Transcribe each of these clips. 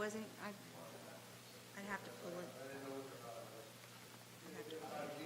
wasn't, I'd have to pull it. I'd have to pull it. Yes, that would be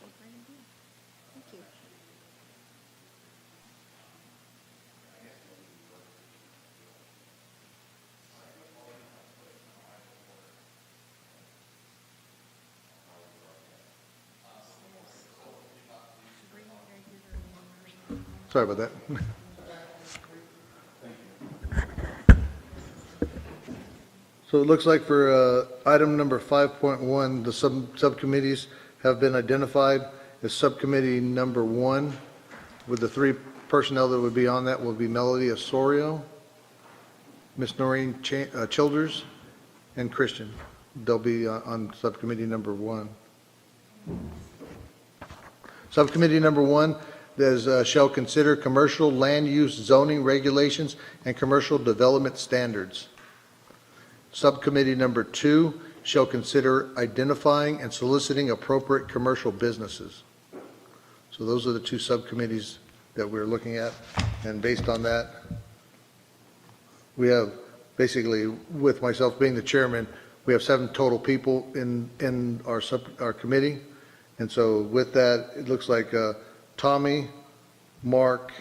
a great idea. Thank you. Sorry about that. So it looks like for item number 5.1, the subcommittees have been identified as subcommittee number 1, with the 3 personnel that would be on that will be Melody Osorio, Miss Noreen Childers, and Christian. They'll be on subcommittee number 1. Subcommittee number 1 is, shall consider commercial land use zoning regulations and commercial development standards. Subcommittee number 2 shall consider identifying and soliciting appropriate commercial businesses. So those are the 2 subcommittees that we're looking at, and based on that, we have basically, with myself being the chairman, we have 7 total people in our committee, and so with that, it looks like Tommy, Mark,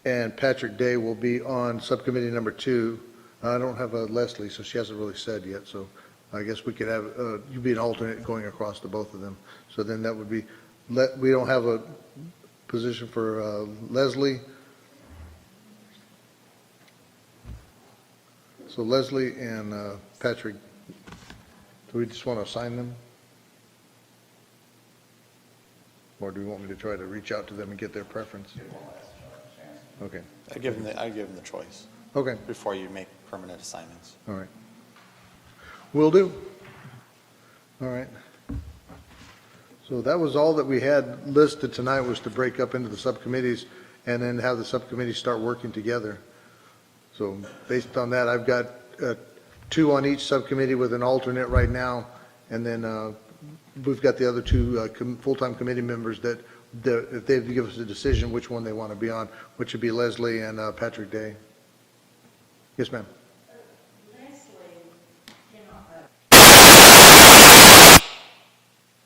and Patrick Day will be on subcommittee number 2. I don't have a Leslie, so she hasn't really said yet, so I guess we could have, you be an alternate going across to both of them. So then that would be, we don't have a position for Leslie. So Leslie and Patrick, do we just want to assign them? Or do you want me to try to reach out to them and get their preference? Okay. I give them the choice Okay. before you make permanent assignments. All right. Will do. All right. So that was all that we had listed tonight, was to break up into the subcommittees and then have the subcommittees start working together. So based on that, I've got 2 on each subcommittee with an alternate right now, and then we've got the other 2 full-time committee members that if they give us a decision which one they want to be on, which would be Leslie and Patrick Day. Yes, ma'am.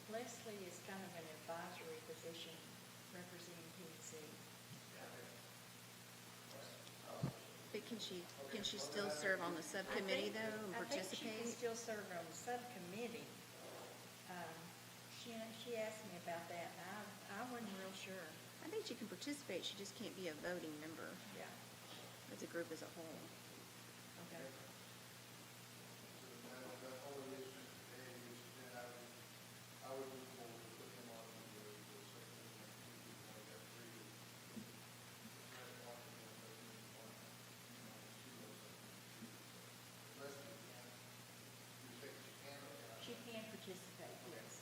Leslie is kind of an advisory position representing PNC. But can she still serve on the subcommittee though and I think she can participate? still serve on the subcommittee. She asked me about that, and I wasn't real sure. I think she can participate, she just can't be a voting member Yeah, as a group as a whole. okay. She can participate, yes.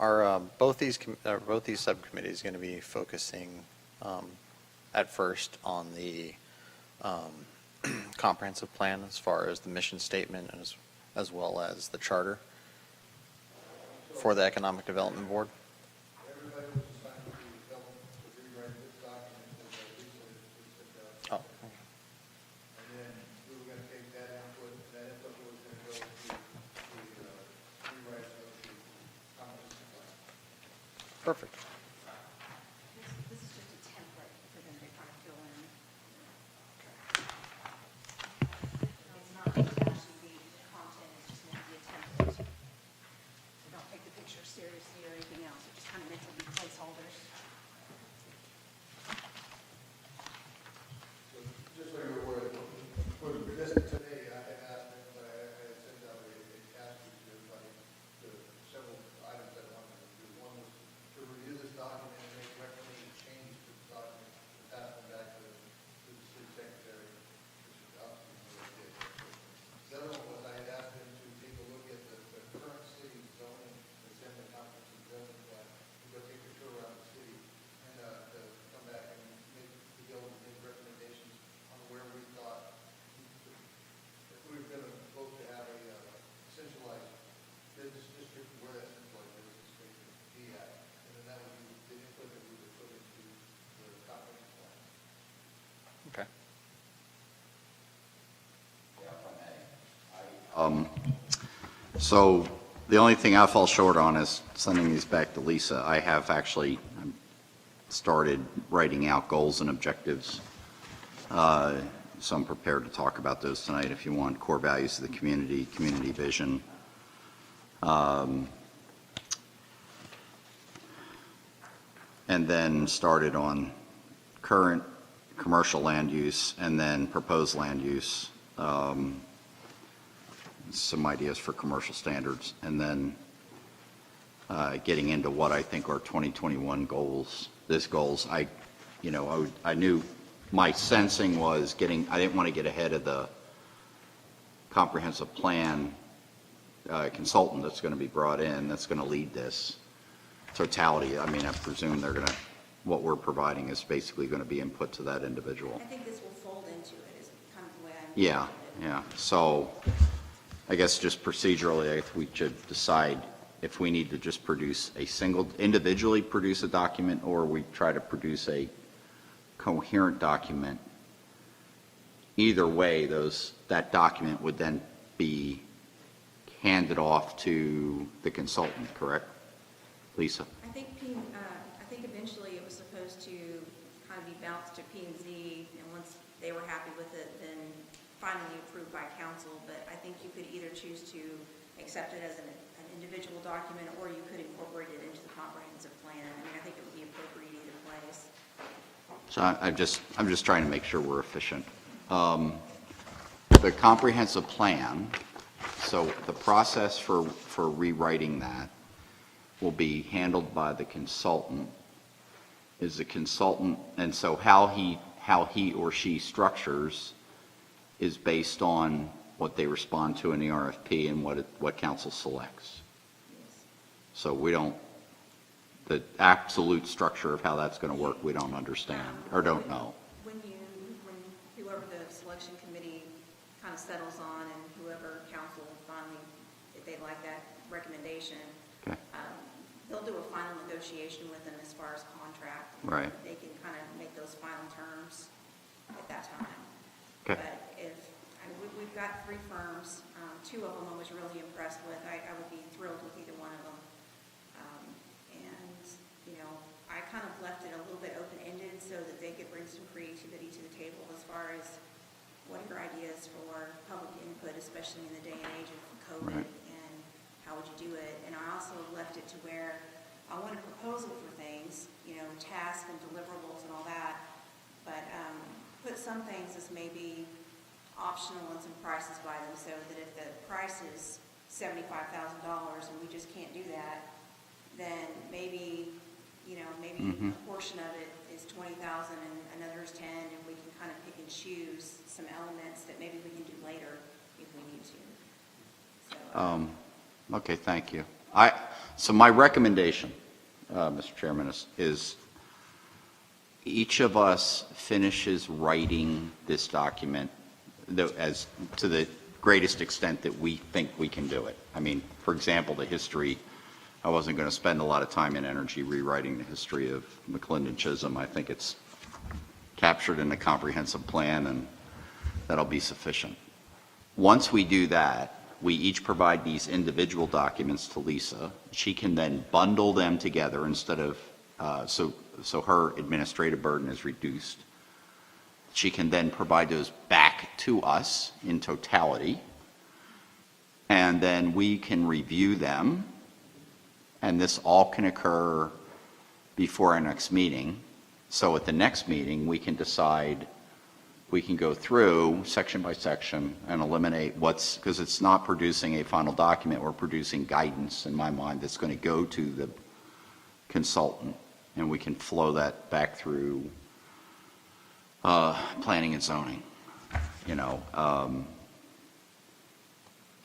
Are both these subcommittees going to be focusing at first on the comprehensive plan as far as the mission statement as well as the charter for the Economic Development Board? Oh, okay. Perfect. This is just a template for them to kind of fill in. It's not meant to actually be content, it's just meant to be a template. So don't take the picture seriously. this today, I had asked him, but I had sent out a task to everybody, to several items that I wanted to do. One was to review this document and make recommended changes to the document, and pass them back to the city secretary. Which obviously what I did. The other one was I had asked him to take a look at the current city zoning, that's in the comprehensive zoning plan, and go take a tour around the city, and to come back and be able to make recommendations on where we thought, if we were going to vote to have a centralized business district, where that centralized business district would be at, and then that would be the input that we would put into the comprehensive plan. Okay. So the only thing I fall short on is sending these back to Lisa. I have actually started writing out goals and objectives. So I'm prepared to talk about those tonight if you want. Core values of the community, community vision. And then started on current commercial land use and then proposed land use. Some ideas for commercial standards, and then getting into what I think are 2021 goals. I knew my sensing was I didn't want to get ahead of the comprehensive plan consultant that's going to be brought in, that's going to lead this totality. I mean, I presume what we're providing is basically going to be input to that individual. I think this will fold into it, is kind of the way I'm. Yeah, yeah. So I guess just procedurally, we should decide if we need to just individually produce a document, or we try to produce a coherent document. Either way, that document would then be handed off to the consultant, correct? Lisa? I think eventually it was supposed to kind of be bounced to P&Z, and once they were happy with it, then finally approved by council. But I think you could either choose to accept it as an individual document, or you could incorporate it into the comprehensive plan. I mean, I think it would be appropriate either place. So I'm just trying to make sure we're efficient. The comprehensive plan, so the process for rewriting that will be handled by the consultant. Is the consultant, and so how he or she structures is based on what they respond to in the RFP and what council selects. So the absolute structure of how that's going to work, we don't understand or don't know. When whoever the selection committee kind of settles on, and whoever council finally, if they like that recommendation, Okay. they'll do a final negotiation with them as far as contract. Right. They can kind of make those final terms at that time. Okay. But we've got 3 firms, 2 of them I was really impressed with. I would be thrilled with either one of them. I kind of left it a little bit open-ended so that they could bring some creativity to the table as far as what are your ideas for public input, especially in the day and age of COVID, Right. and how would you do it? And I also left it to where I want a proposal for things, tasks and deliverables and all that, but put some things as maybe optional and some prices by them, so that if the price is $75,000 and we just can't do that, then maybe Mhm. a portion of it is $20,000 and another is 10, and we can kind of pick and choose some elements that maybe we can do later if we need to. So, Okay, thank you. So my recommendation, Mr. Chairman, is each of us finishes writing this document as to the greatest extent that we think we can do it. I mean, for example, the history, I wasn't going to spend a lot of time and energy rewriting the history of McLendon-Chisholm. I think it's captured in the comprehensive plan, and that'll be sufficient. Once we do that, we each provide these individual documents to Lisa. She can then bundle them together instead of, so her administrative burden is reduced. She can then provide those back to us in totality, and then we can review them, and this all can occur before our next meeting. So at the next meeting, we can decide we can go through section by section and eliminate because it's not producing a final document, we're producing guidance, in my mind, that's going to go to the consultant, and we can flow that back through planning and zoning,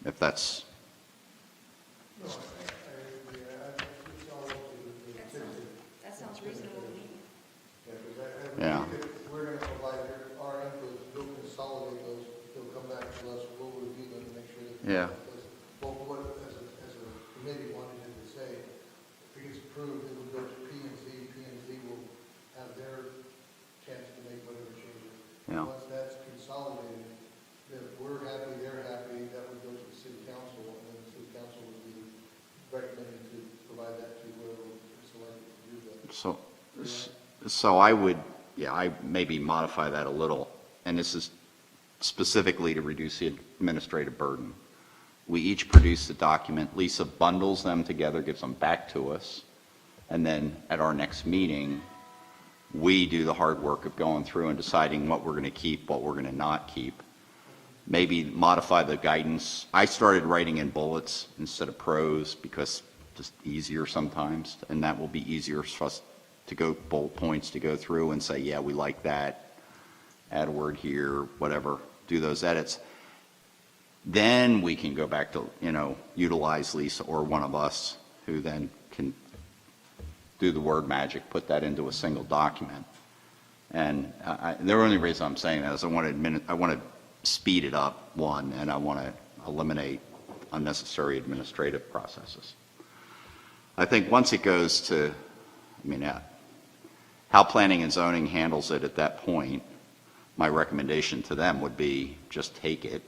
if that's, That sounds reasonable to me. yeah. We're going to provide our input, we'll consolidate those, they'll come back to us, we'll review them and make sure that. Yeah. Well, what, as a committee wanted it to say, if it gets approved, it will go to P and Z will have their chance to make whatever changes. Yeah. Once that's consolidated, then if we're happy, they're happy, that would go to the city council, and then the city council would be recommended to provide that to whoever is selected to do that. So I would, I maybe modify that a little, and this is specifically to reduce the administrative burden. We each produce the document, Lisa bundles them together, gives them back to us, and then at our next meeting, we do the hard work of going through and deciding what we're going to keep, what we're going to not keep. Maybe modify the guidance. I started writing in bullets instead of prose because just easier sometimes, and that will be easier for us to go bullet points to go through and say, yeah, we like that, add a word here, whatever, do those edits. Then we can go back to, utilize Lisa or one of us who then can do the word magic, put that into a single document. And the only reason I'm saying that is I want to speed it up, one, and I want to eliminate unnecessary administrative processes. I think once it goes to, how planning and zoning handles it at that point, my recommendation to them would be just take it.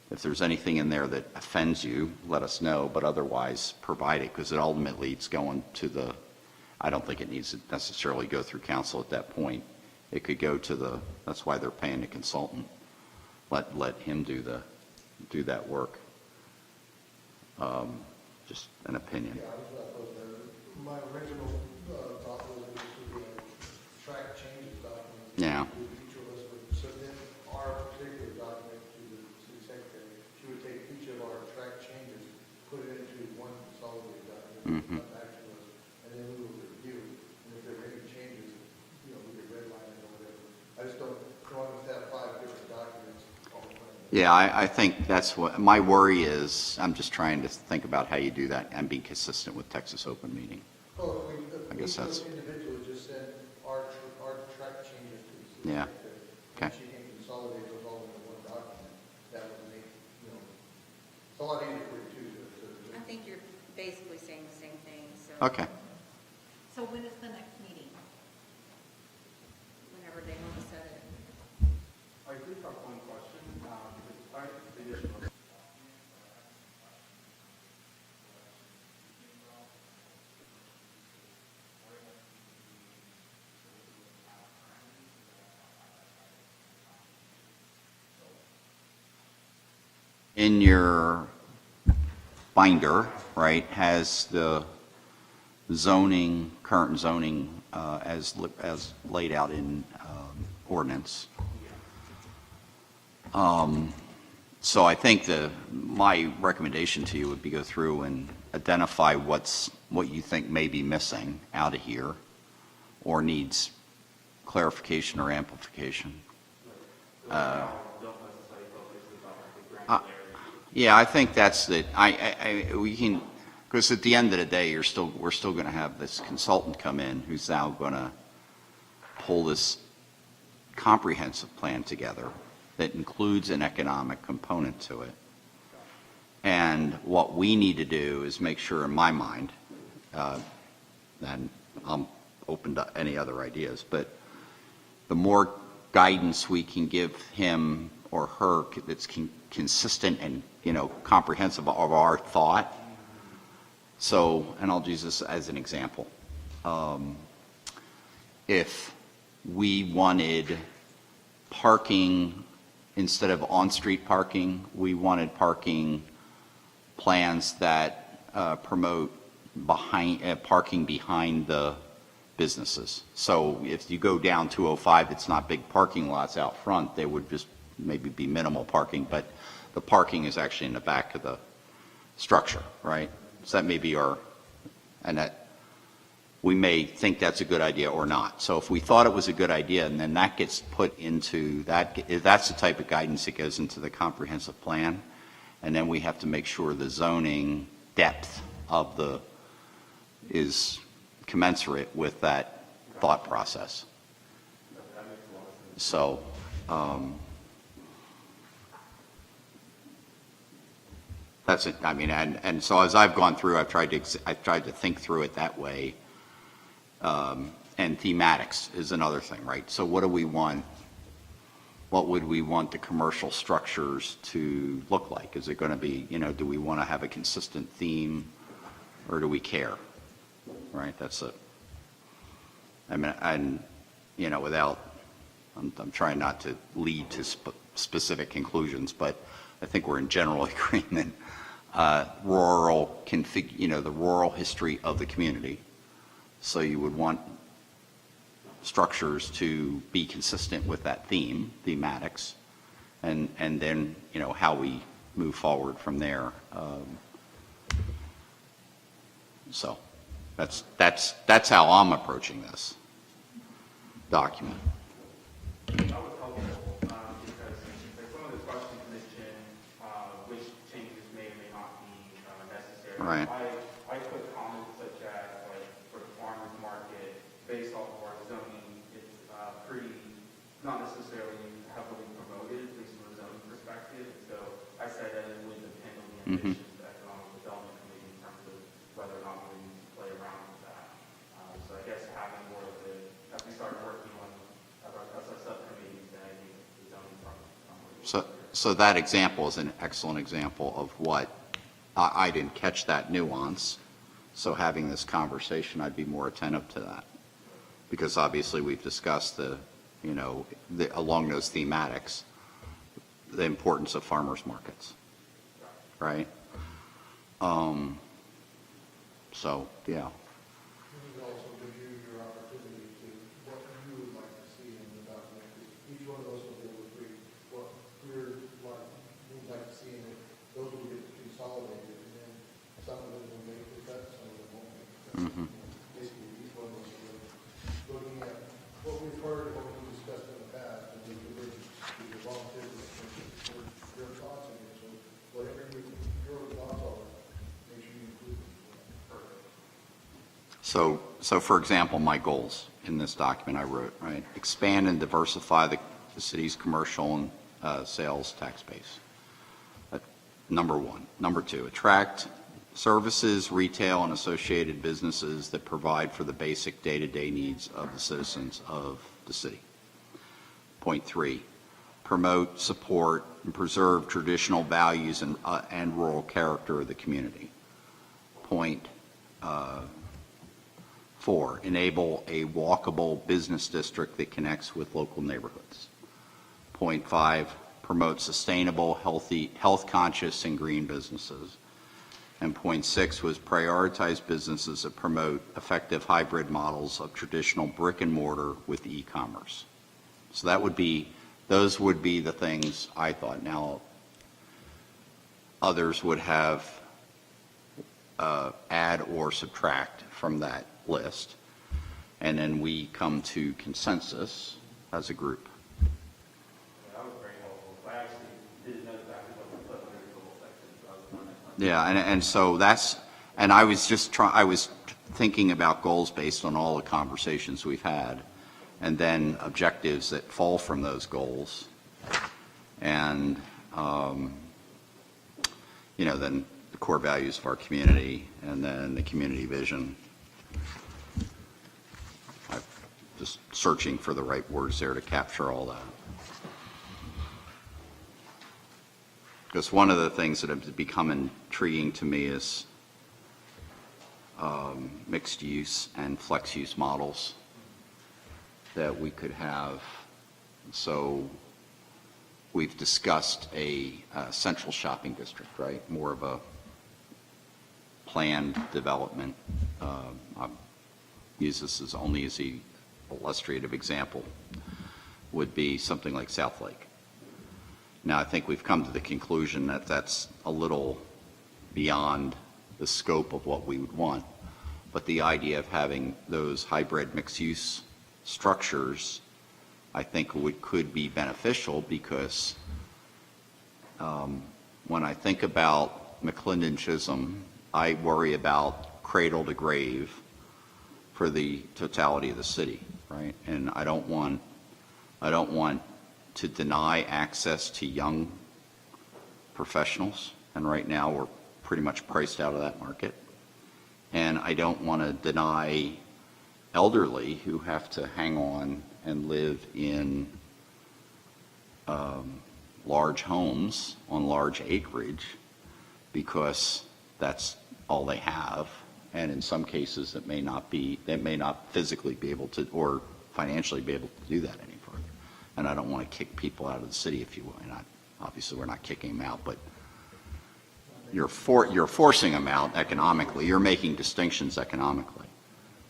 If there's anything in there that offends you, let us know, but otherwise provide it, because it ultimately it's going to I don't think it needs to necessarily go through council at that point. It could go to that's why they're paying a consultant. Let him do that work. Just an opinion. Yeah, I was not opposed to that. My original thought was it should be a track changes document. Yeah. Each of us would submit our particular document to the city secretary. She would take each of our track changes, put it into one consolidated document, come back to us, and then we will review. And if there are any changes, we could redline it or whatever. I just don't want us to have 5 different documents all the time. Yeah, I think that's what my worry is. I'm just trying to think about how you do that and be consistent with Texas Open Meeting. Well, I guess that's- individually just send our track changes to the city Yeah. secretary. Okay. And she can consolidate those all into one document. That would make, it's a lot easier for you too to. I think you're basically saying the same thing, so. Okay. So when is the next meeting? Whenever they want to set it. I do have one question, despite the issue. In your binder, right, has the zoning, current zoning as laid out in ordinance. So I think my recommendation to you would be go through and identify what you think may be missing out of here or needs clarification or amplification. Yeah, I think that's we can, because at the end of the day, we're still going to have this consultant come in who's now going to pull this comprehensive plan together that includes an economic component to it. And what we need to do is make sure, in my mind, and I'm open to any other ideas, but the more guidance we can give him or her that's consistent and comprehensive of our thought. So, and I'll use this as an example. If we wanted parking instead of on-street parking, we wanted parking plans that promote parking behind the businesses. So if you go down 205, it's not big parking lots out front. There would just maybe be minimal parking, but the parking is actually in the back of the structure, right? So that may be and that we may think that's a good idea or not. So if we thought it was a good idea, and then that gets put into that's the type of guidance that goes into the comprehensive plan. And then we have to make sure the zoning depth of is commensurate with that thought process. So, that's it. I mean, and so as I've gone through, I've tried to think through it that way. And thematics is another thing, right? So what do we want? What would we want the commercial structures to look like? Is it going to be, do we want to have a consistent theme, or do we care? Right? That's it. I mean, I'm trying not to lead to specific conclusions, but I think we're in general agreement. The rural history of the community. So you would want structures to be consistent with that thematics, and then, how we move forward from there. So that's how I'm approaching this document. That was helpful, because some of the questions mentioned, which changes may or may not be necessary. Right. I put comments such as, like, for the farmer's market, based off of our zoning, it's pretty, not necessarily heavily promoted, at least from a zoning perspective. So I said that it would depend on the ambitions of the Economic Development Committee in terms of whether or not we need to play around with that. So I guess having more of as we start working on as a subcommittees, then I think the zoning part. So that example is an excellent example of what I didn't catch that nuance. So having this conversation, I'd be more attentive to that, because obviously we've discussed along those thematics, the importance of farmers markets, right? So yeah. This also gives you your opportunity to, what you would like to see in the document. Each one of those will be able to agree what we'd like to see in it. Those will get consolidated, and then some of them will make the cut, some of them won't make the cut. Mhm. Basically, each one of those will be looking at what we've heard, what we discussed in the past, and we will give you volunteers your thoughts on it. So whatever your thoughts are, make sure you include them. So for example, my goals in this document I wrote, right? Expand and diversify the city's commercial and sales tax base. Number one. Number two, attract services, retail, and associated businesses that provide for the basic day-to-day needs of the citizens of the city. Point three, promote, support, and preserve traditional values and rural character of the community. Point four, enable a walkable business district that connects with local neighborhoods. Point five, promote sustainable, healthy, health-conscious, and green businesses. And point six was prioritize businesses that promote effective hybrid models of traditional brick and mortar with e-commerce. So those would be the things I thought. Now, others would have add or subtract from that list, and then we come to consensus as a group. That was very helpful. I actually didn't know exactly what to put under the goal section, so I was wondering. Yeah, and so I was I was thinking about goals based on all the conversations we've had, and then objectives that fall from those goals, and then the core values of our community, and then the community vision. I'm just searching for the right words there to capture all that. Because one of the things that have become intriguing to me is mixed use and flex use models that we could have. So we've discussed a central shopping district, right? More of a planned development. use this as only as the illustrative example, would be something like South Lake. Now, I think we've come to the conclusion that that's a little beyond the scope of what we would want. But the idea of having those hybrid mixed-use structures, I think could be beneficial, because when I think about McLendon-Chisholm, I worry about cradle to grave for the totality of the city, right? And I don't want to deny access to young professionals, and right now we're pretty much priced out of that market. And I don't want to deny elderly who have to hang on and live in large homes on large acreage, because that's all they have. And in some cases, they may not physically be able to, or financially be able to do that any further. And I don't want to kick people out of the city, if you will. And obviously, we're not kicking them out, but you're forcing them out economically. You're making distinctions economically.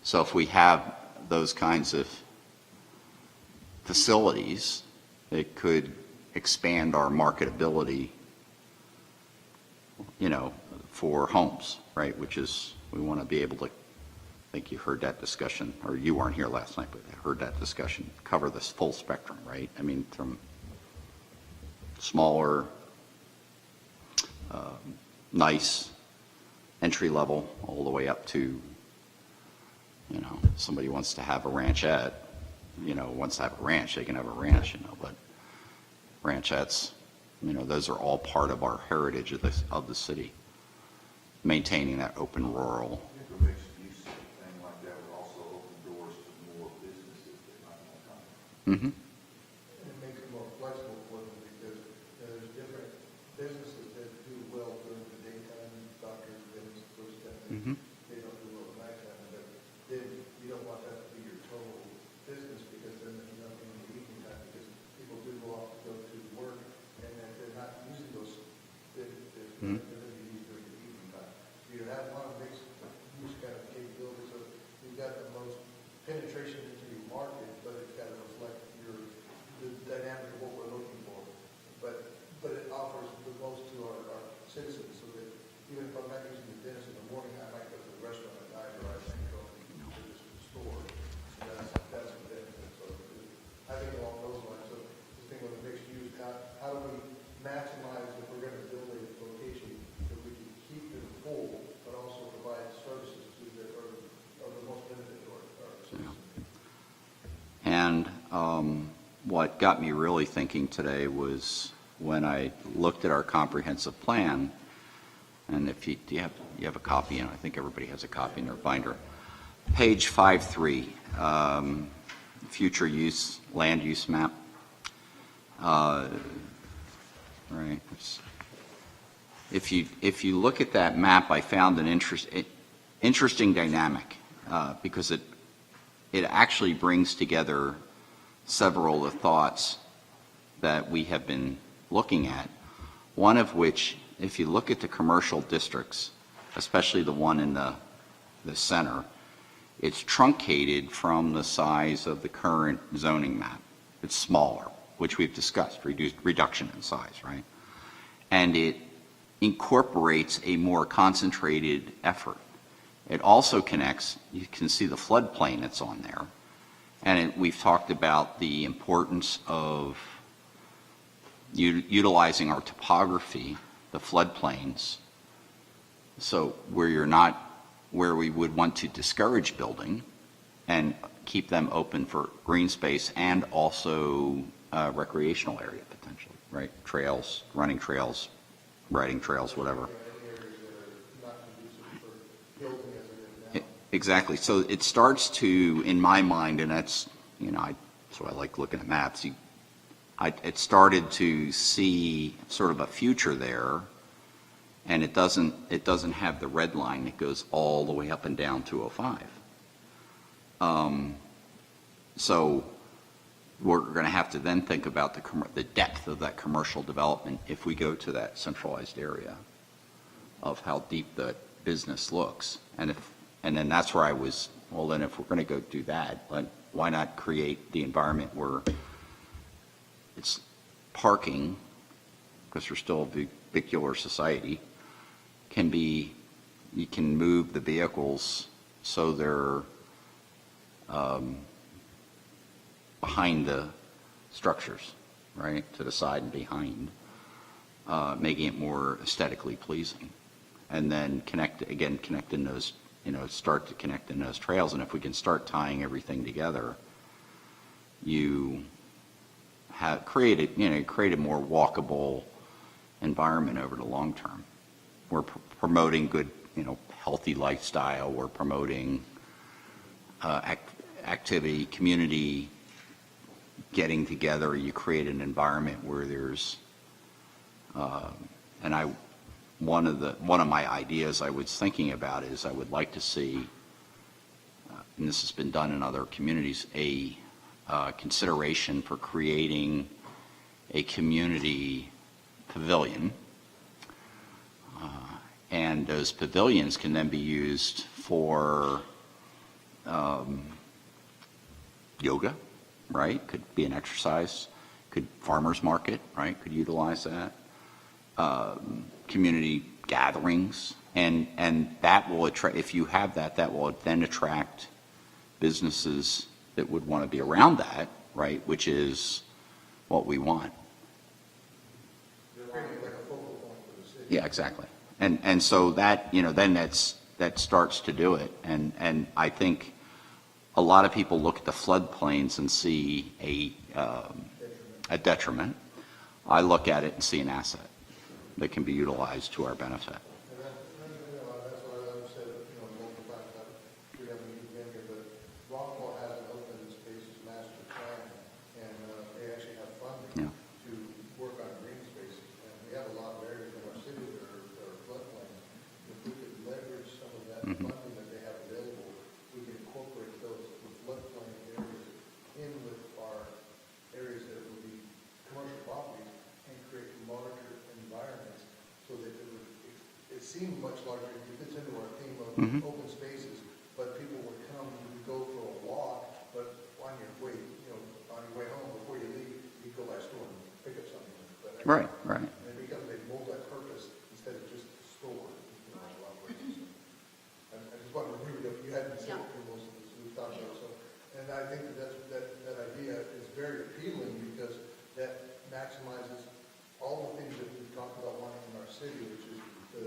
So if we have those kinds of facilities, it could expand our marketability, for homes, right? Which is, we want to be able to, I think you heard that discussion, or you weren't here last night, but I heard that discussion, cover this full spectrum, right? I mean, from smaller, nice entry level all the way up to, somebody wants to have a ranchette, wants to have a ranch, they can have a ranch, but ranchettes, those are all part of our heritage of the city, maintaining that open rural. I think a mixed use thing like that would also open doors to more businesses that might want to come. Mm-hmm. And it makes it more flexible for them, because there's different businesses that do well during the daytime, doctors, dentists, those kind of things. Mm-hmm. They don't do well at nighttime, but then you don't want that to be your total business, because then there's nothing in the evening time, because people do go off to go to work, and if they're not using those, they're going to be used during the evening time. So you have a lot of mixed use kind of capabilities, so you've got the most penetration into your market, but it's got to reflect the dynamic of what we're looking for. But it offers the most to our citizens, so that even if I'm not using the dentist in the morning, I might go to the restaurant at night, or I might go to the store. So that's a benefit. So I think along those lines, so this thing with the mixed use, how do we maximize, if we're going to build a location, that we can keep it full, but also provide services that are of the most benefit to our citizens? And what got me really thinking today was when I looked at our comprehensive plan, and if you have a copy, and I think everybody has a copy in their binder, page 5.3, future use, land use map. Right. If you look at that map, I found an interesting dynamic, because it actually brings together several of the thoughts that we have been looking at. One of which, if you look at the commercial districts, especially the one in the center, it's truncated from the size of the current zoning map. It's smaller, which we've discussed, reduction in size, right? And it incorporates a more concentrated effort. It also connects, you can see the floodplain that's on there. And we've talked about the importance of utilizing our topography, the floodplains, so where we would want to discourage building and keep them open for green space and also recreational area potentially, right? Trails, running trails, riding trails, whatever. Exactly. So it starts to, in my mind, and that's, so I like looking at maps, it started to see sort of a future there, and it doesn't have the red line that goes all the way up and down 205. So we're going to have to then think about the depth of that commercial development if we go to that centralized area of how deep the business looks. And then that's where I was well, then if we're going to go do that, why not create the environment where it's parking, because we're still a vehicular society, you can move the vehicles so they're behind the structures, right, to the side and behind, making it more aesthetically pleasing. And then connect in those, start to connect in those trails. And if we can start tying everything together, you have created a more walkable environment over the long term. We're promoting good, healthy lifestyle. We're promoting activity, community, getting together. You create an environment where there's, one of my ideas I was thinking about is I would like to see, and this has been done in other communities, a consideration for creating a community pavilion. And those pavilions can then be used for yoga, right? Could be an exercise. Could farmers market, right? Could utilize that. Community gatherings, and that will attract. If you have that, that will then attract businesses that would want to be around that, right? Which is what we want. Like a focal point for the city. Yeah, exactly. And so that, then that starts to do it. And I think a lot of people look at the floodplains and see a detriment. I look at it and see an asset that can be utilized to our benefit. And that's what I said, multiple times, we haven't even been here, but Rockville has an open spaces master plan, and they actually have funding to work on green spaces. And we have a lot of areas in our city that are floodplains. If we could leverage some of that funding that they have available, we can incorporate those floodplain areas in with our areas that would be commercial properties and create larger environments so that it seemed much larger. It fits into our theme of open spaces, but people would come, you would go for a walk, but on your way, on your way home, before you leave, you go by a store and pick up something. Right. And it becomes a multi-purpose instead of just a store, in a lot of ways. I just wanted to agree with you. You hadn't said it for most of this, we've talked about it. So, and I think that idea is very appealing because that maximizes all the things that we've talked about wanting in our city, which is to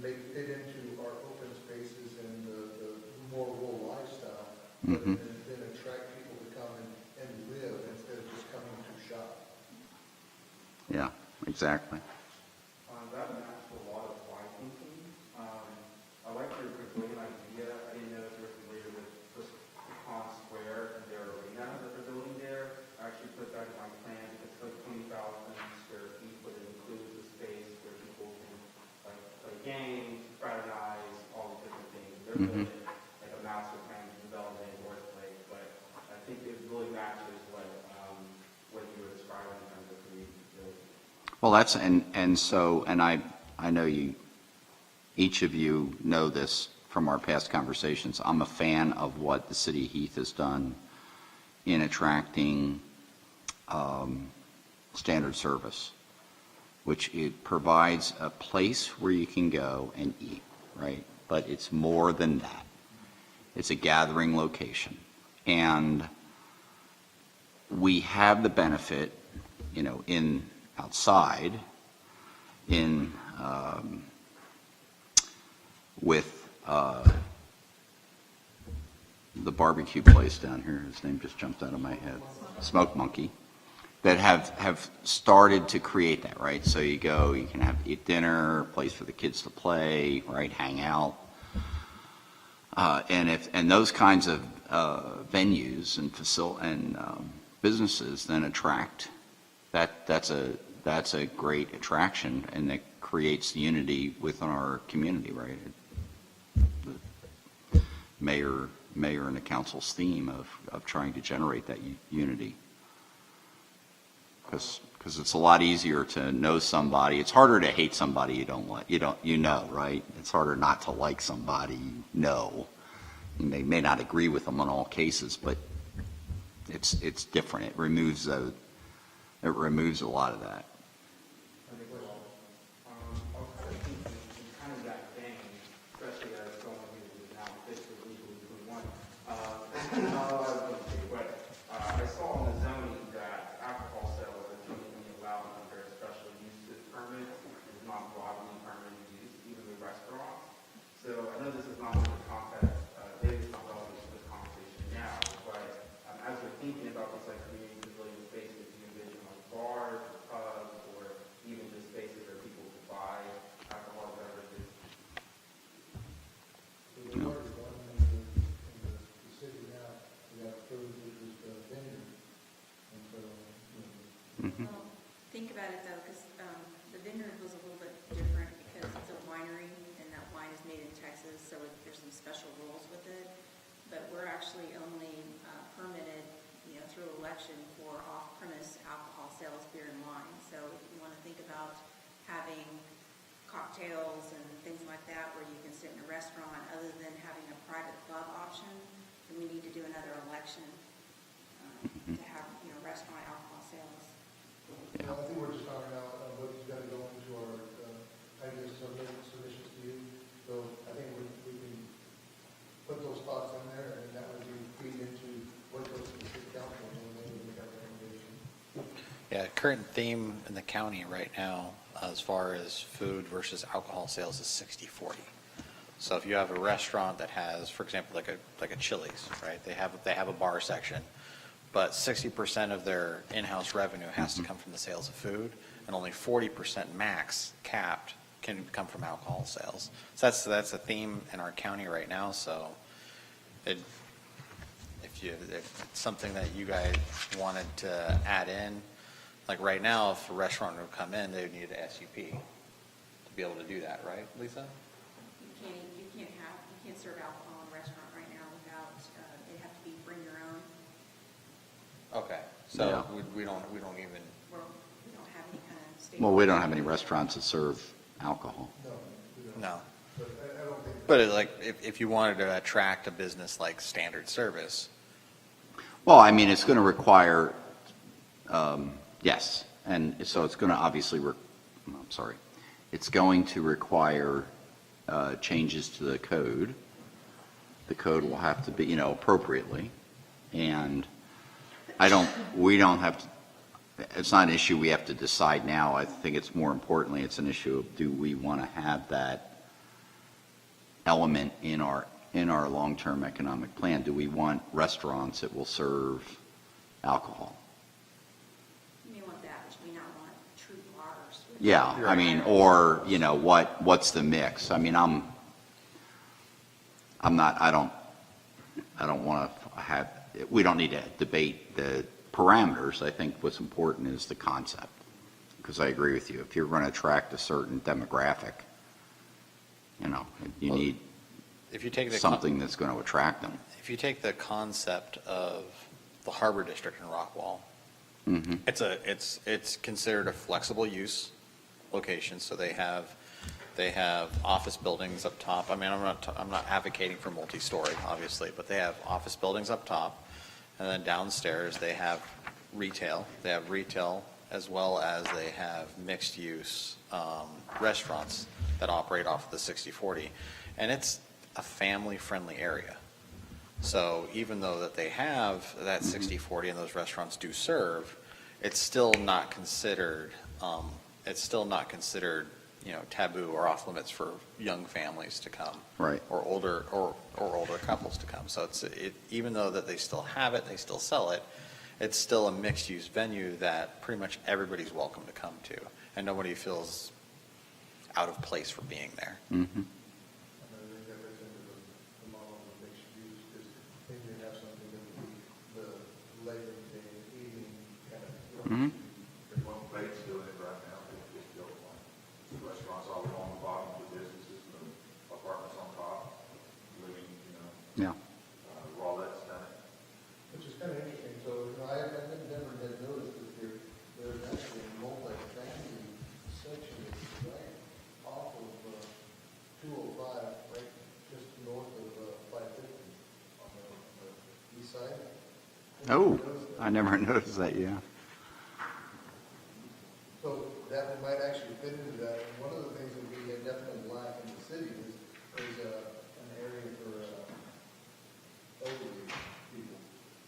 make it into our open spaces and the more rural lifestyle, but then attract people to come and live instead of just coming to shop. Yeah, exactly. That matched a lot of my thinking. I like your pavilion idea. I didn't know if you were familiar with Pecan Square and their arena that they're building there. I actually put that in my plan. It's like 20,000 square feet, but it includes a space where people can play games, fraternize, all these different things. They're building like a master plan development in North Lake, but I think it really matches what you were describing in terms of community building. Well, that's, and I know each of you know this from our past conversations. I'm a fan of what the city of Heath has done in attracting standard service, which it provides a place where you can go and eat, right? But it's more than that. It's a gathering location. And we have the benefit, in outside, with the barbecue place down here, his name just jumped out of my head, Smoke Monkey, that have started to create that, right? So you go, you can eat dinner, a place for the kids to play, right, hang out. And those kinds of venues and businesses then attract, that's a great attraction, and that creates unity within our community, right? The mayor and the council's theme of trying to generate that unity. Because it's a lot easier to know somebody. It's harder to hate somebody you don't like. Right? It's harder not to like somebody you know. you may not agree with them on all cases, but it's different. It removes a lot of that. I'll kind of think in kind of that vein, especially as someone who is now officially legally 21. But I saw in the zoning that alcohol sales are typically allowed under special use permits. It's not broadly permitted use, even the restaurants. So I know this is not in the context, David's not relevant to this conversation now, but as we're thinking about this like community pavilion spaces, do you envision like bars, or pubs, or even just spaces where people can buy alcoholic beverages? So there was one in the city now, we got approved, it was the vendor. And so, Well, think about it though, because the vineyard was a little bit different because it's a winery and that wine is made in Texas, so there's some special rules with it. But we're actually only permitted, through election for off-premise alcohol sales, beer and wine. So if you want to think about having cocktails and things like that where you can sit in a restaurant other than having a private club option, then we need to do another election to have, restaurant alcohol sales. I think we're just talking about what's going to go into our, submissions to you. So I think we can put those thoughts in there, and that would be feed into what goes to the city council, and then maybe we have a recommendation. Yeah, current theme in the county right now, as far as food versus alcohol sales, is 60-40. So if you have a restaurant that has, for example, like a Chili's, right? They have a bar section, but 60% of their in-house revenue has to come from the sales of food, and only 40% max capped can come from alcohol sales. So that's a theme in our county right now. So if it's something that you guys wanted to add in, like right now, if a restaurant would come in, they would need an SUP to be able to do that, right, Lisa? You can't serve alcohol in a restaurant right now without, it have to be bring your own, Okay, so Yeah. we don't even. or we don't have any kind of state. Well, we don't have any restaurants that serve alcohol. No, we don't. No. But I don't think. But if you wanted to attract a business like Standard Service, Well, I mean, it's going to require, yes, and so it's going to obviously, it's going to require changes to the code. The code will have to be, appropriately, and we don't have to, it's not an issue we have to decide now. I think it's more importantly, it's an issue of do we want to have that element in our long-term economic plan? Do we want restaurants that will serve alcohol? You may want that, but you may not want true bars. Yeah, I mean, or, what's the mix? I mean, I don't want to have, we don't need to debate the parameters. I think what's important is the concept. Because I agree with you. If you're going to attract a certain demographic, you need if you take something that's going to attract them. if you take the concept of the Harbor District in Rockwall, Mm-hmm. it's considered a flexible use location. So they have office buildings up top. I mean, I'm not advocating for multi-story, obviously, but they have office buildings up top, and then downstairs they have retail. They have retail as well as they have mixed-use restaurants that operate off of the 60/40, and it's a family-friendly area. So even though that they have that 60/40 and those restaurants do serve, it's still not considered. Taboo or off limits for young families to come, Right. Or older couples to come. So even though that they still have it, they still sell it. It's still a mixed use venue that pretty much everybody's welcome to come to, and nobody feels out of place for being there. Mm-hmm. And I think that goes into the model of mixed use, because maybe they have something that would be the later day, evening kind of. Mhm. There's one place doing it right now, it's just built one. Restaurants all along the bottom, the businesses, the apartments on top, living, Yeah. all that's done. Which is kind of interesting, so, I never had noticed that there's actually a multi-family section that's right off of 205 Oh, I never noticed that, yeah. So that one might actually fit into that. And one of the things that we definitely lack in the city is an area for elderly people.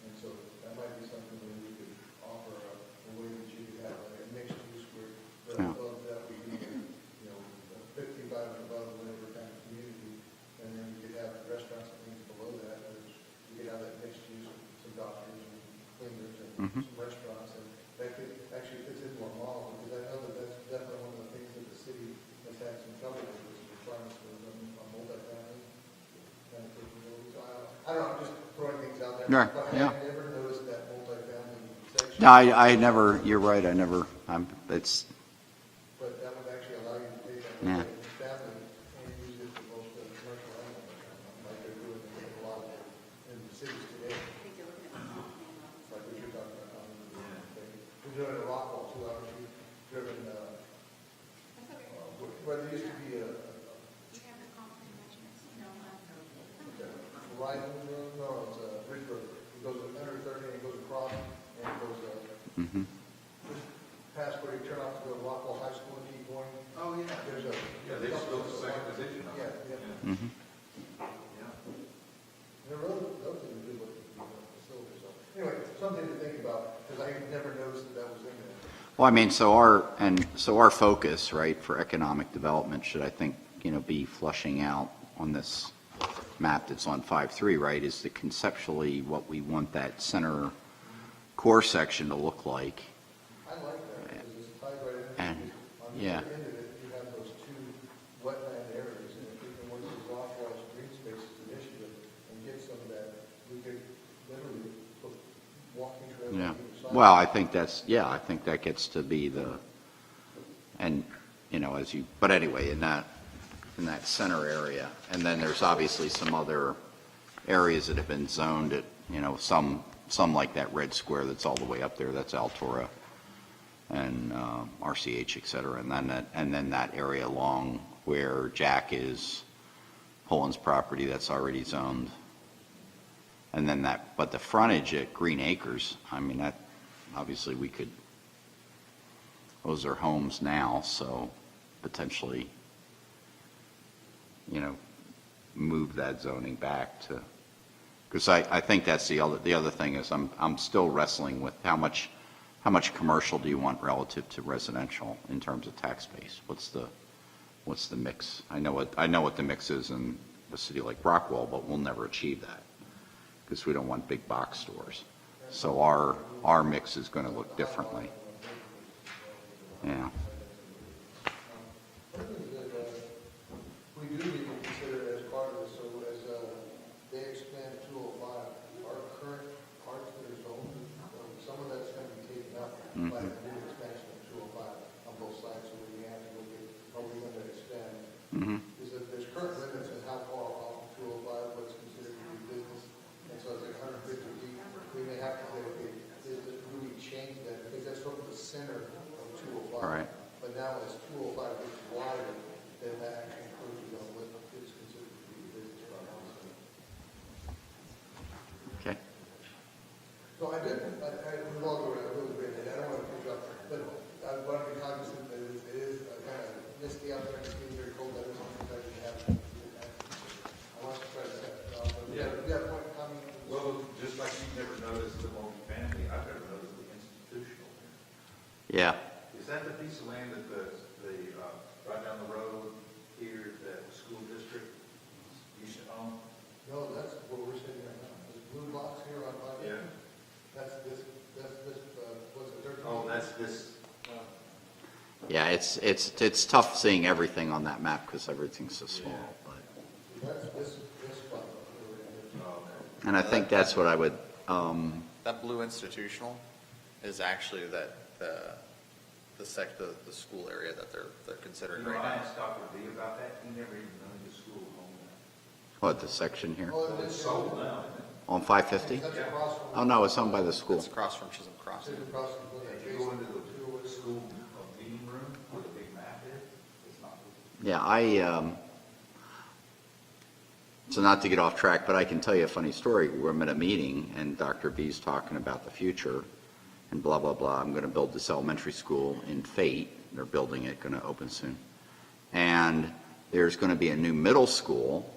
And so that might be something that we could offer a way that you could have like a mixed use where Yeah. above that would be, 55 and above, whatever kind of community. And then you could have restaurants and things below that. You could have that mixed use with some doctors and cleaners and some restaurants. And that could actually fits into our model, because I know that that's definitely one of the things that the city has had some trouble with, is requirements for a multifamily kind of capability. So I don't know, I'm just throwing things out there. Right, But yeah. I never noticed that multifamily section. No, I never, you're right, it's, But that would actually allow you to take that Yeah. multifamily and use it for both the commercial and multifamily, like they're doing in a lot of, in the cities today. I think you're looking at the comp plan levels. Like what you're talking about. We're doing a Rockwell too, obviously, driven, That's okay. where there used to be a, You have the comp plan measurements? No, Horizon, no, it's a Ridge Road. It goes under 30 and it goes across and it goes, mhm. just past where you turn off to go to Rockwell High School and keep going. Oh, yeah. There's a. Yeah, they just built the second position on it. Yeah, yeah. Mhm. Yeah. They're relatively good looking facilities. So anyway, something to think about, because I never noticed that was in there. Well, I mean, so our focus, right, for economic development should, I think, be flushing out on this map that's on 5.3, right, is the conceptually what we want that center core section to look like. I like that, because it's tied right in. And, On the yeah. other end of it, you have those two wetland areas, and if we can work with Rockwell's green spaces initiative and get some of that, we could literally put walking trails on Yeah. either side. Well, I think that gets to be but anyway, in that center area. And then there's obviously some other areas that have been zoned at, some like that red square that's all the way up there, that's Altora and RCH, et cetera. And then that area along where Jack is, Poland's property, that's already zoned. And then but the frontage at Green Acres, I mean, that, obviously those are homes now, so potentially, move that zoning back to, because I think that's the other thing is I'm still wrestling with how much commercial do you want relative to residential in terms of tax base? What's the mix? I know what the mix is in a city like Rockwell, but we'll never achieve that because we don't want big box stores. So our mix is going to look differently. Yeah. One thing that we do need to consider as part of this, so as they expand 205, our current parts that are zoned, some of that's going to be taken up by the new expansion of 205 on both sides, so we have to look at how we're going to expand. Is that there's current limits in how far off 205, what's considered to be business, and so it's like 150 feet. We may have to say, okay, do we change that, because that's sort of the center of 205. All right. But now as 205 gets wider, then that actually encroaches on what is considered to be business property. Okay. So we'll all go around, I really agree, I don't want to pick up, but I want to be cognizant that it is kind of misty out there, and it's getting very cold, that is something that you have. I want to try to set, but we got a point coming. Well, just like you never noticed the multifamily, I've never noticed the institutional. Yeah. Is that the piece of land that the right down the road here that the school district used to own? No, that's what we're sitting right now, this blue box here on my. Yeah. That's this, what's it, 13? Oh, that's this. Yeah, it's tough seeing everything on that map because everything's so small. But, That's this spot. Oh, okay. and I think that's what I would. That blue institutional is actually the school area that they're considering right I now. asked Dr. B about that, he never even known the school owned What, the section here Oh, that. It's sold now. on 550? That's across from. Oh no, it's owned by the school. It's across from Chisholm Crossing. It's across from. If you go into the school meeting room where the big map is, it's not. Yeah, So not to get off track, but I can tell you a funny story. I'm at a meeting and Dr. B's talking about the future and blah, blah, blah. I'm going to build this elementary school in Fate. They're building it, going to open soon. And there's going to be a new middle school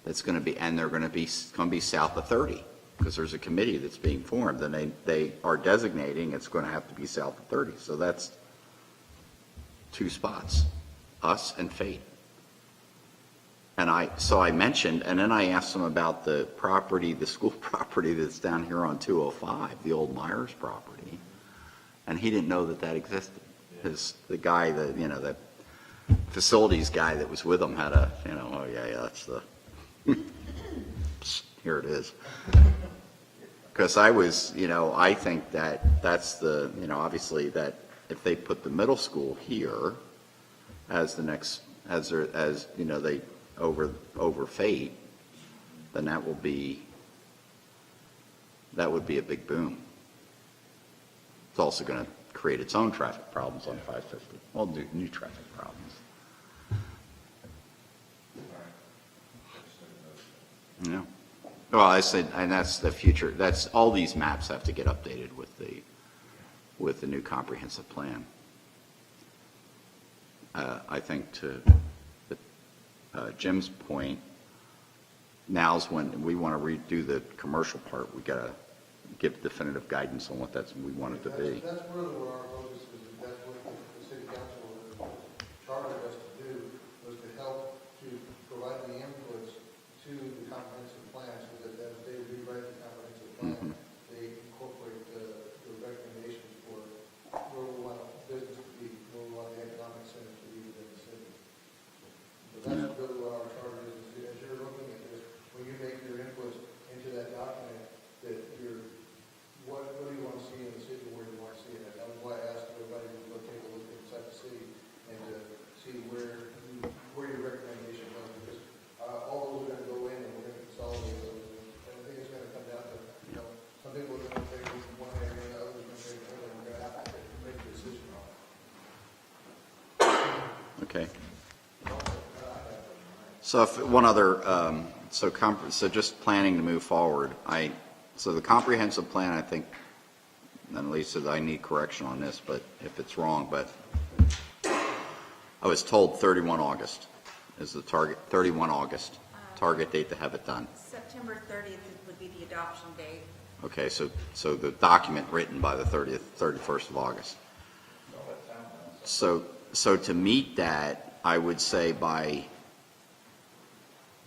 that's going to be, and they're going to be south of 30 because there's a committee that's being formed and they are designating it's going to have to be south of 30. So that's 2 spots, us and Fate. And so I mentioned, and then I asked him about the property, the school property that's down here on 205, the old Myers property. And he didn't know that existed. The guy, the facilities guy that was with him had oh yeah, that's the, here it is. Because I was, I think that's the, obviously that if they put the middle school here as the next, they over Fate, then that would be a big boom. It's also going to create its own traffic problems on 550. Well, new traffic problems. Yeah. Well, I said, and that's the future. That's all these maps have to get updated with the new comprehensive plan. I think to Jim's point, now's when we want to redo the commercial part. We got to give definitive guidance on what we want it to be. That's really where our focus is. That's what the city council chartered us to do, was to help to provide the inputs to the comprehensive plan so that as they rewrite the comprehensive plan, they incorporate the recommendations for where we want business to be, where we want the economic center to be within the city. So that's really what our charter is. As you're looking at this, when you make your inputs into that document, that what do you want to see in the city, where do you want to see it? That was why I asked everybody to go take a look inside the city and to see where your recommendation was, because all those are going to go in and we're going to consolidate those. And I think it's going to come down to, some people are going to take one area, and others are going to take another, and we're going to have to make a decision on it. Okay. So one other, so just planning to move forward, so the comprehensive plan, I think, and Lisa, I need correction on this, but if it's wrong, but I was told 31 August is the target, 31 August, target date to have it done. September 30th would be the adoption date. Okay, so the document written by the 31st of August. So to meet that, I would say by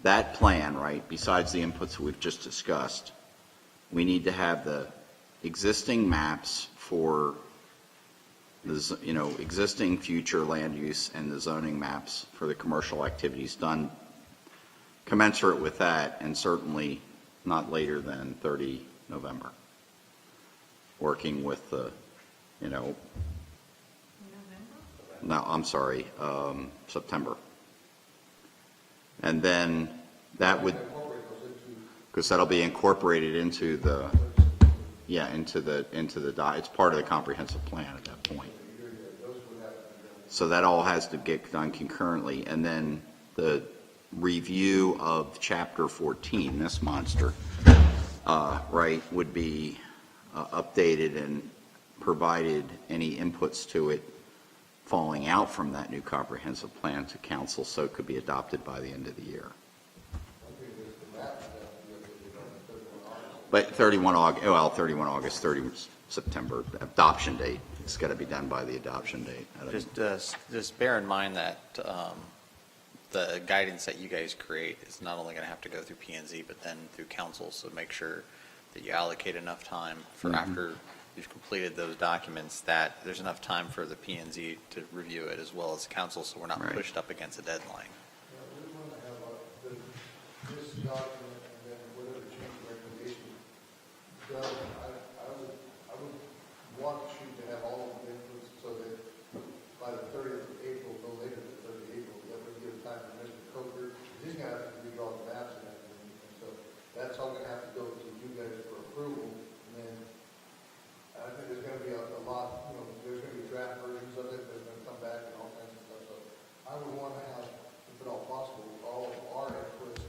that plan, right, besides the inputs we've just discussed, we need to have the existing maps for the, existing future land use and the zoning maps for the commercial activities done commensurate with that, and certainly not later than 30 November. Working with the, no, I'm sorry, September. And then that would, because that'll be incorporated into the, it's part of the comprehensive plan at that point. So that all has to get done concurrently. And then the review of Chapter 14, this monster, right, would be updated and provided any inputs to it falling out from that new comprehensive plan to council so it could be adopted by the end of the year. But 31 August, 30 September, adoption date. It's got to be done by the adoption date. Just bear in mind that the guidance that you guys create is not only going to have to go through P&Z, but then through council. So make sure that you allocate enough time for after you've completed those documents, that there's enough time for the P&Z to review it as well as the council, so we're not pushed up against a deadline. We want to have this document and then whatever change recommendation done. I would want you to have all of the inputs so that by the 30th of April, no later than 30th of April, that would give time for Mr. Coker. He's going to have to redraw the maps and everything. And so that's all going to have to go to you guys for approval. And then I think there's going to be a lot, there's going to be draft versions of it that's going to come back and all kinds of stuff. So I would want to have, if at all possible, all of our inputs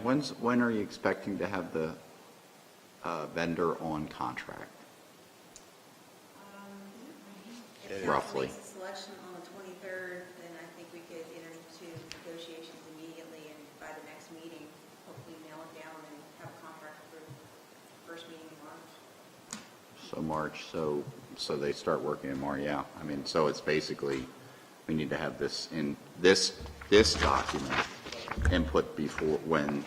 when are you expecting to have the vendor on contract? If Roughly. council makes a selection on the 23rd, then I think we could enter into negotiations immediately, and by the next meeting, hopefully nail it down and have a contract for first meeting in March. So March, so they start working in March, yeah. I mean, so it's basically, we need to have this in, this document input before, when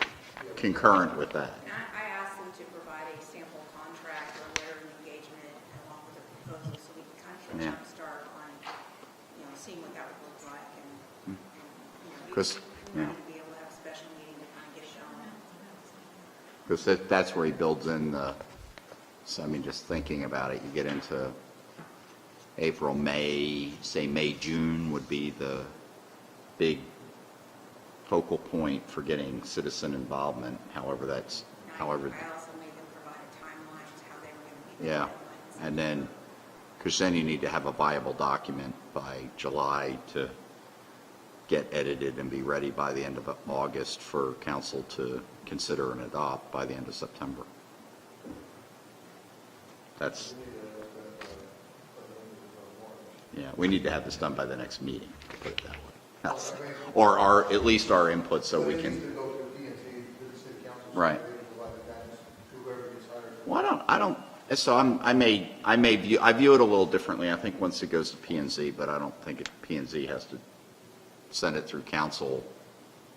concurrent with that. And I asked them to provide a sample contract or letter of engagement along with a proposal, so we can kind of Yeah. jumpstart on, seeing what that would look like, and, 'Cause, we yeah. might be able to have a special meeting to kind of get it going. Because that's where he builds in the, so I mean, just thinking about it, you get into April, May, say May, June would be the big focal point for getting citizen involvement, however that's, And however, I also made them provide a timeline as how they were going to be. yeah. deadlines. And then, because then you need to have a viable document by July to get edited and be ready by the end of August for council to consider and adopt by the end of September. That's, yeah, we need to have this done by the next meeting, put it that way. Or at least our input so we But it needs to can, go to P and Z, to the city council. so Right. they can provide the guidance to whoever gets hired. well, so I view it a little differently. I think once it goes to P and Z, but I don't think P and Z has to send it through council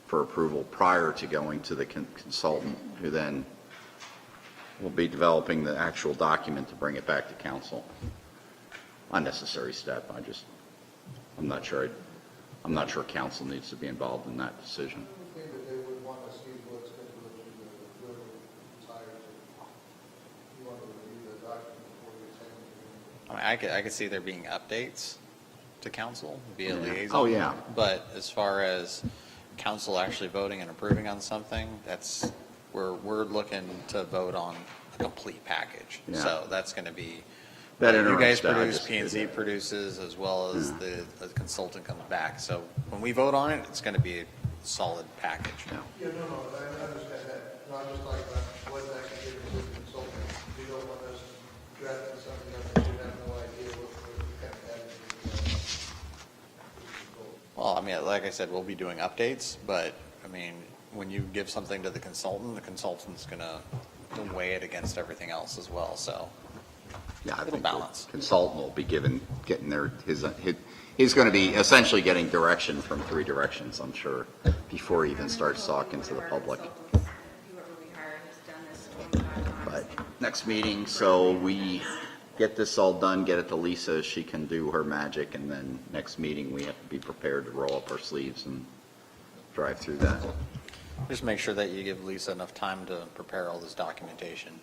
for approval prior to going to the consultant, who then will be developing the actual document to bring it back to council. Unnecessary step. I'm not sure council needs to be involved in that decision. The thing that they would want to see is what's going to go to whoever gets hired to, you want to review the document before you send it to them. I mean, I could see there being updates to council via Yeah. liaison. Oh, yeah. But as far as council actually voting and approving on something, we're looking to vote on a complete package. Yeah. So that's going to be, That you interim guys step, I produce, just- P and Z produces, as well as the consultant comes back. So when we vote on it, it's going to be a solid package. Yeah. Yeah, no, I understand that. No, I'm just like, what's actually given to the consultant? You don't want us drafting something up that you have no idea what kind of attitude you have. Well, I mean, like I said, we'll be doing updates, but, I mean, when you give something to the consultant's going to weigh it against everything else as well, so. Yeah, I It'll think balance. the consultant will be getting he's going to be essentially getting direction from three directions, I'm sure, before he even starts talking to the public. Whoever we hire has done this 25 times. But next meeting, so we get this all done, get it to Lisa, she can do her magic, and then next meeting, we have to be prepared to roll up our sleeves and drive through that. Just make sure that you give Lisa enough time to prepare all this documentation.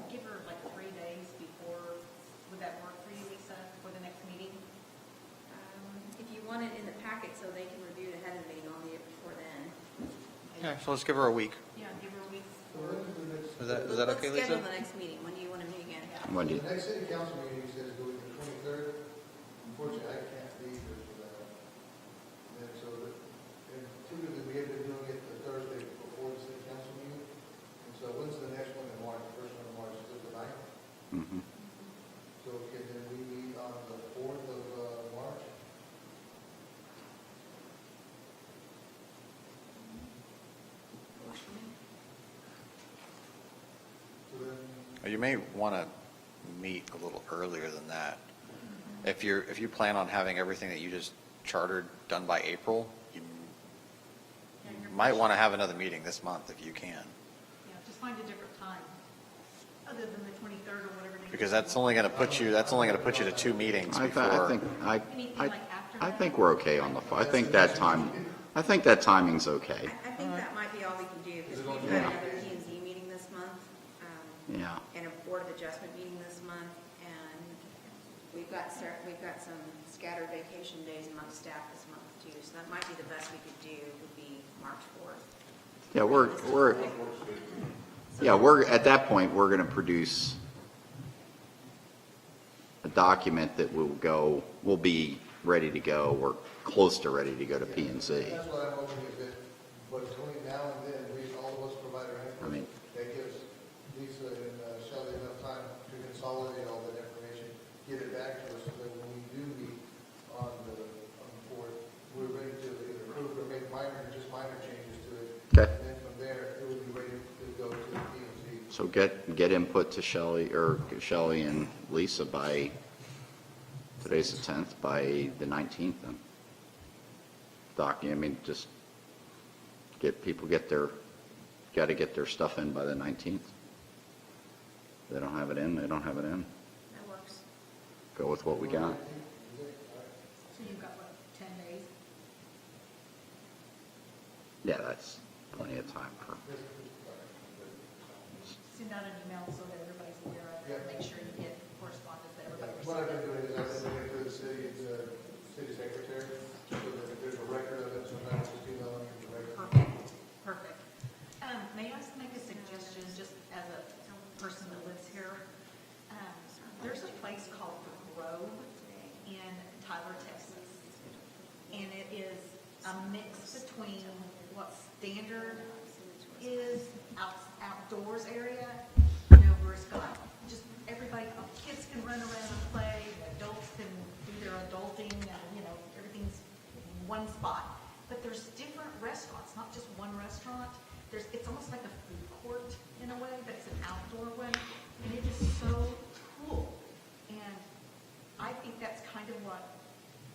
Give her like 3 days before, would that work for you, Lisa, for the next meeting? If you want it in the packet so they can review it ahead of me, I'll need it before then. Yeah, so let's give her a week. Yeah, give her a week. Is that okay, Let's schedule Lisa? the next meeting. When do you want to meet again? When do you- The next city council meeting says go with the 23rd. Unfortunately, I can't be here for that. And so, and typically we have been doing it the Thursday before the city council meeting. And so when's the next one in March? The first one in March is the 9th. Mhm. So can then we meet on the 4th of March? So then, You may want to meet a little earlier than that. If you plan on having everything that you just chartered done by April, you might want to have another meeting this month if you can. Yeah, just find a different time, other than the 23rd or whatever. day. Because that's only going to put you to 2 meetings I before. think, Anything like after I that? think we're okay on I think that timing's okay. I think that might be all we can do, because we've got another P and Z meeting this month, Yeah. and a Board of Adjustment meeting this month, and we've got some scattered vacation days amongst staff this month too, so that might be the best we could do, would be March 4th. Yeah, we're at that point, we're going to produce a document that will be ready to go, or close to ready to go to P and Z. that's what I'm hoping is that, but between now and then, all of us get input to Shelley and Lisa by, today's the 10th, by the 19th then. I mean, just got to get their stuff in by the 19th. If they don't have it in, they don't have it in. That works. Go with what we got. So you've got, what, 10 days? Yeah, that's plenty of time for, Send out an email so that everybody's aware of it, make sure you get correspondence that everybody What I've been receives. doing is I've been looking for the city secretary, so that if there's a record of it, sometimes just email them the record. Perfect. May I make a suggestion, just as a person that lives here? There's a place called The Grove in Tyler, Texas. And it is a mix between what standard is outdoors area, where it's got just everybody, kids can run around and play, adults can do their adulting, and, everything's in one spot. But there's different restaurants, not just one restaurant. It's almost like a food court in a way, but it's an outdoor one, and it is so cool. And I think that's kind of what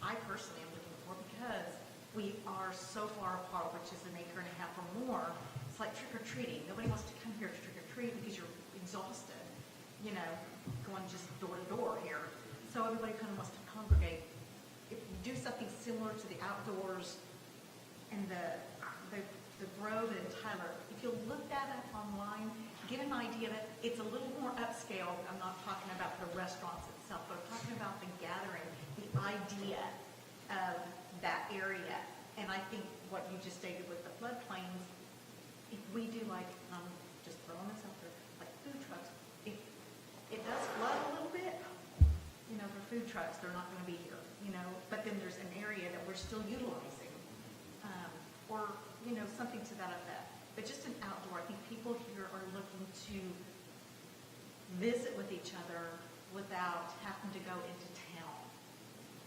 I personally am looking for, because we are so far apart, which is an acre and a half or more. It's like trick or treating. Nobody wants to come here to trick or treat because you're exhausted, going just door to door here. So everybody kind of wants to congregate. If you do something similar to the outdoors and the Grove in Tyler, if you look that up online, get an idea of it. It's a little more upscale. I'm not talking about the restaurants itself, but I'm talking about the gathering, the idea of that area. And I think what you just stated with the floodplains, if we do just throwing this out there, like food trucks, if it does flood a little bit, for food trucks, they're not going to be here, but then there's an area that we're still utilizing, or, something to that effect. But just an outdoor, I think people here are looking to visit with each other without having to go into town.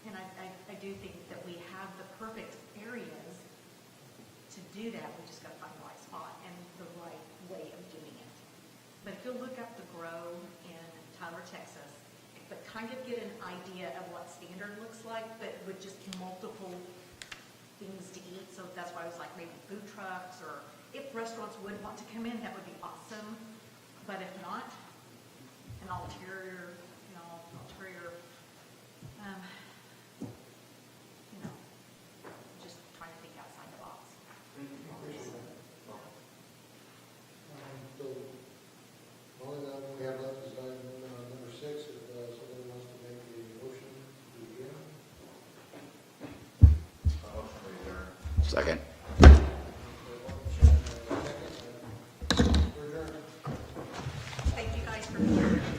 And I do think that we have the perfect areas to do that. We just got to find the right spot and the right way of doing it. But if you'll look up the Grove in Tyler, Texas, but kind of get an idea of what standard looks like, but with just multiple things to eat. So that's why I was like, maybe food trucks, or if restaurants would want to come in, that would be awesome. But if not, an ulterior, just trying to think outside the box. So, only that we have left is item number 6, if somebody wants to make a motion to begin. Motion to adjourn. Second. Thank you guys for being here.